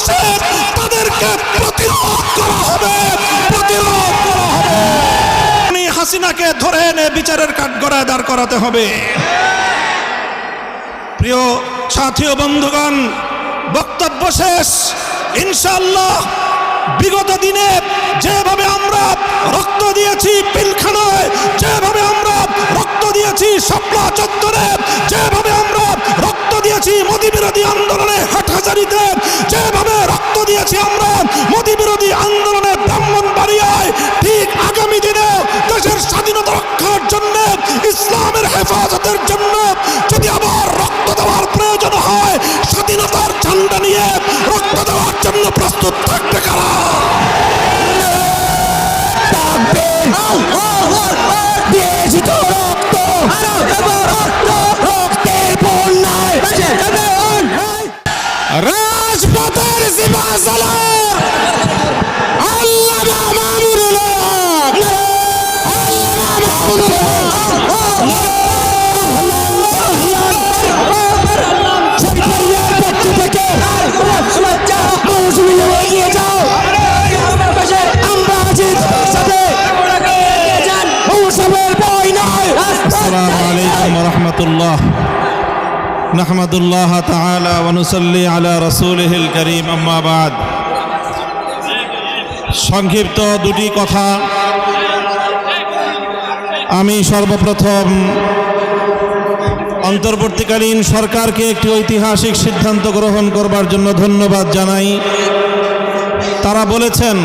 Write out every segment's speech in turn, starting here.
আসে তাদেরকে প্রতিরোধ করা হবে। হাসিনাকে ধরে এনে বিচারের কাঠগড়ায় দাঁড় করাতে হবে। প্রিয় সাথী ও বন্ধুগণ, বক্তব্য শেষ। ইনশাআল্লাহ বিগত দিনে যেভাবে আমরা রক্ত দিয়েছি পিলখানায়, যেভাবে আমরা রক্ত দিয়েছি শাপলা চত্বরে, যেভাবে আমরা রক্ত দিয়েছি মোদি বিরোধী আন্দোলনে হাটহাজারীতে, যেভাবে রক্ত দিয়েছি আমরা মোদি বিরোধী আন্দোলনে ব্রাহ্মণবাড়িয়ায়, ঠিক আগামী দিনে দেশের স্বাধীনতা রক্ষার জন্য, ইসলামের হেফাজতের জন্য যদি আবার রক্ত দেওয়ার প্রয়োজন হয়, স্বাধীনতার ঝান্ডা নিয়ে রক্ত দেওয়ার জন্য প্রস্তুত থাকবে কারা? রাজপথের জিবাজালা আল্লামা মামুনুল হক, আসসালামু আলাইকুম ওয়া রাহমাতুল্লাহ। নাহমাদুল্লাহ তাআলা ওয়া নুসাল্লি আলা রাসূলিহিল কারীম, আম্মা বাদ। সংক্ষিপ্ত দুটি কথা। আমি সর্বপ্রথম অন্তর্বর্তীকালীন সরকারকে একটি ঐতিহাসিক সিদ্ধান্ত গ্রহণ করবার জন্য ধন্যবাদ জানাই। তারা বলেছেন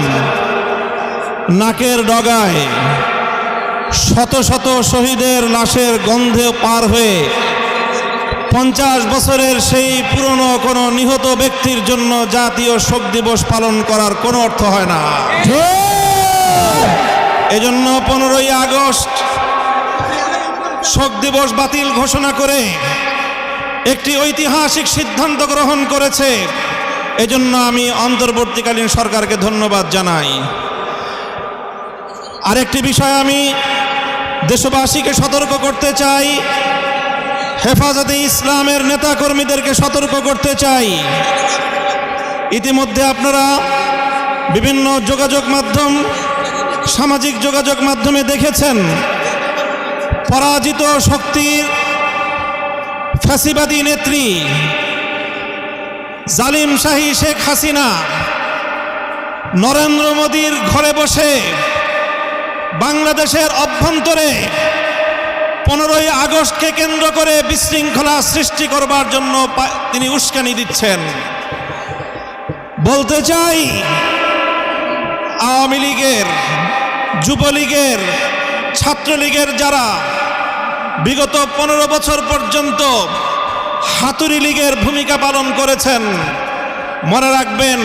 নাকের ডগায় শত শত শহীদের লাশের গন্ধে পার হয়ে 50 বছরের সেই পুরনো কোনো নিহত ব্যক্তির জন্য জাতীয় শোক দিবস পালন করার কোনো অর্থ হয় না। এজন্য 15ই আগস্ট শোক দিবস বাতিল ঘোষণা করে একটি ঐতিহাসিক সিদ্ধান্ত গ্রহণ করেছে। এজন্য আমি অন্তর্বর্তীকালীন সরকারকে ধন্যবাদ জানাই। আরেকটি বিষয় আমি দেশবাসীকে সতর্ক করতে চাই, হেফাজতে ইসলামের নেতাকর্মীদেরকে সতর্ক করতে চাই। ইতিমধ্যে আপনারা বিভিন্ন যোগাযোগ মাধ্যম, সামাজিক যোগাযোগ মাধ্যমে দেখেছেন পরাজিত শক্তির ফ্যাসিবাদী নেত্রী জালিম শাহী শেখ হাসিনা নরেন্দ্র মোদীর ঘরে বসে বাংলাদেশের অভ্যন্তরে 15ই আগস্টকে কেন্দ্র করে বিশৃঙ্খলা সৃষ্টি করবার জন্য তিনি উস্কানি দিচ্ছেন। বলতে চাই, আওয়ামী লীগের, যুবলীগের, ছাত্রলীগের যারা বিগত 15 বছর পর্যন্ত হাতুড়ি লীগের ভূমিকা পালন করেছেন, মনে রাখবেন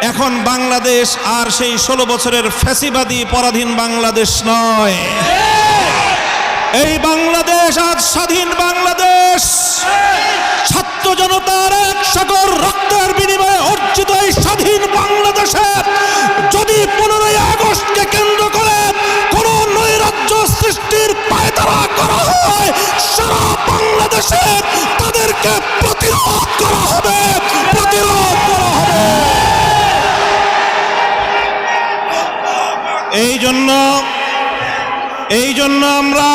এখন বাংলাদেশ আর সেই 16 বছরের ফ্যাসিবাদী পরাধীন বাংলাদেশ নয়। এই বাংলাদেশ আজ স্বাধীন বাংলাদেশ। ছাত্র জনতার এক সাগর রক্তের বিনিময়ে অর্জিত এই স্বাধীন বাংলাদেশে যদি 15ই আগস্টকে কেন্দ্র করে কোন নৈরাজ্য সৃষ্টির পায়তারা করা হয়, সারা বাংলাদেশে তাদেরকে প্রতিরোধ করা হবে। এই জন্য আমরা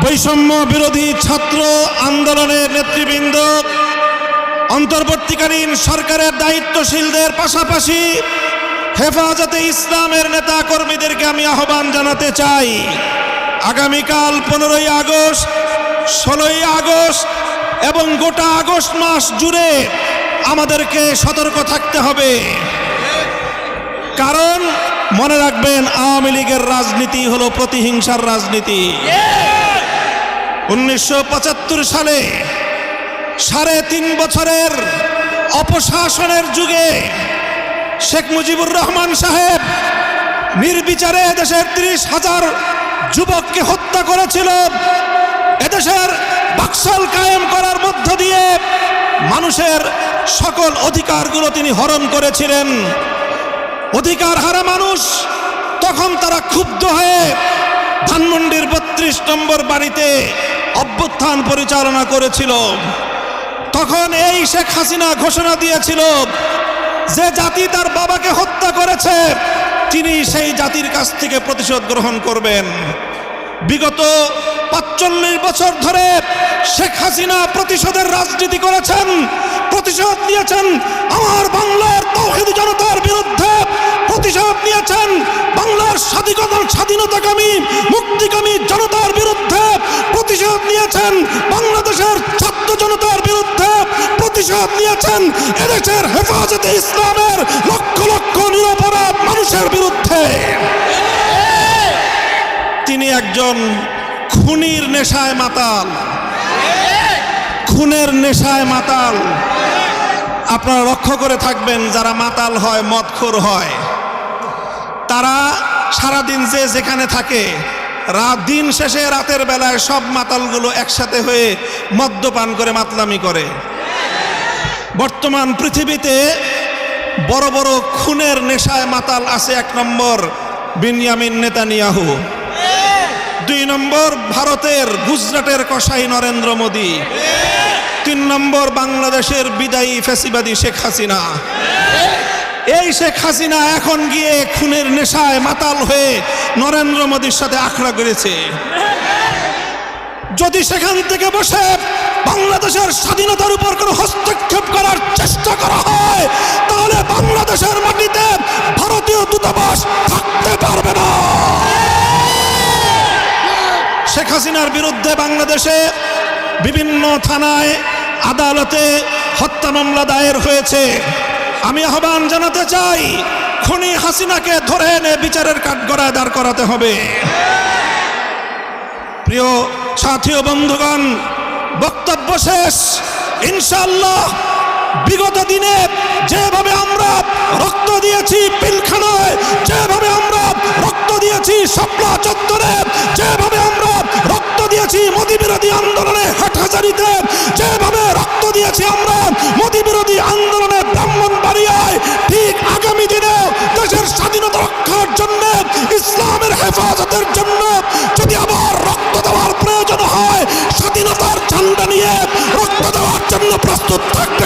বৈষম্য বিরোধী ছাত্র আন্দোলনের নেতৃবৃন্দ, অন্তর্বর্তীকালীন সরকারের দায়িত্বশীলদের পাশাপাশি হেফাজতে ইসলামের নেতা কর্মীদেরকে আমি আহ্বান জানাতে চাই, আগামীকাল 15ই আগস্ট, 16ই আগস্ট এবং গোটা আগস্ট মাস জুড়ে আমাদেরকে সতর্ক থাকতে হবে। কারণ মনে রাখবেন, আওয়ামী লীগের রাজনীতি হলো প্রতিহিংসার রাজনীতি। 1975 সালে 3.5 বছরের অপশাসনের যুগে শেখ মুজিবুর রহমান সাহেব নির্বিচারে দেশের 30,000 যুবককে হত্যা করেছিল। এদেশের বাকশাল কায়েম করার মধ্য দিয়ে মানুষের সকল অধিকারগুলো তিনি হরণ করেছিলেন। অধিকার হারা মানুষ তখন তারা ক্ষুব্ধ হয়ে ধানমন্ডির 32 নম্বর বাড়িতে অভ্যুত্থান পরিচালনা করেছিল। তখন এই শেখ হাসিনা ঘোষণা দিয়েছিল যে জাতি তার বাবাকে হত্যা করেছে তিনি সেই জাতির কাছ থেকে প্রতিশোধ গ্রহণ করবেন। বিগত ৪৫ বছর ধরে শেখ হাসিনা প্রতিশোধের রাজনীতি করেছেন, প্রতিশোধ নিয়েছেন আমার বাংলার তাওহীদি জনতার বিরুদ্ধে, প্রতিশোধ নিয়েছেন বাংলার স্বাধীনতাকামী মুক্তিকামী জনতার বিরুদ্ধে, প্রতিশোধ নিয়েছেন বাংলাদেশের ছাত্র জনতার বিরুদ্ধে, প্রতিশোধ নিয়েছেন এদেশের হেফাজতে ইসলামের লক্ষ লক্ষ নিরপরাধ মানুষের বিরুদ্ধে। তিনি একজন খুনির নেশায় মাতাল, খুনের নেশায় মাতাল। আপনারা লক্ষ্য করে থাকবেন, যারা মাতাল হয়, মদখোর হয়, তারা সারাদিন যে যেখানে থাকে, দিন শেষে রাতের বেলায় সব মাতালগুলো একসাথে হয়ে মদ্যপান করে মাতলামি করে। বর্তমান পৃথিবীতে বড় বড় খুনের নেশায় মাতাল আছে। 1 নম্বর বিনিয়ামিন নেতানিয়াহু, 2 নম্বর ভারতের গুজরাটের কসাই নরেন্দ্র মোদী, 3 নম্বর বাংলাদেশের বিদায়ী ফ্যাসিবাদী শেখ হাসিনা। এই শেখ হাসিনা এখন গিয়ে খুনের নেশায় মাতাল হয়ে নরেন্দ্র মোদীর সাথে আখড়া করেছে। যদি সেখান থেকে বসে বাংলাদেশের স্বাধীনতার উপর কোনো হস্তক্ষেপ করার চেষ্টা করা হয়, তাহলে বাংলাদেশের মাটিতে ভারতীয় দূতাবাস থাকতে পারবে না। শেখ হাসিনার বিরুদ্ধে বাংলাদেশে বিভিন্ন থানায়, আদালতে হত্যা মামলা দায়ের হয়েছে। আমি আহ্বান জানাতে চাই, খুনি হাসিনাকে ধরে এনে বিচারের কাঠগড়ায় দাঁড় করাতে হবে। প্রিয় সাথী ও বন্ধুগণ, বক্তব্য শেষ। ইনশাআল্লাহ বিগত দিনে যেভাবে আমরা রক্ত দিয়েছি পিলখানায়, যেভাবে আমরা রক্ত দিয়েছি শাপলা চত্বরে, যেভাবে আমরা রক্ত দিয়েছি মোদী বিরোধী আন্দোলনে হাটহাজারীতে, যেভাবে রক্ত দিয়েছি আমরা মোদী বিরোধী আন্দোলনে ব্রাহ্মণবাড়িয়ায়, ঠিক আগামী দিনে দেশের স্বাধীনতা রক্ষার জন্য, ইসলামের হেফাজতের জন্য যদি আবার রক্ত দেওয়ার প্রয়োজন হয়, স্বাধীনতার ঝান্ডা নিয়ে রক্ত দেওয়ার জন্য প্রস্তুত থাকতে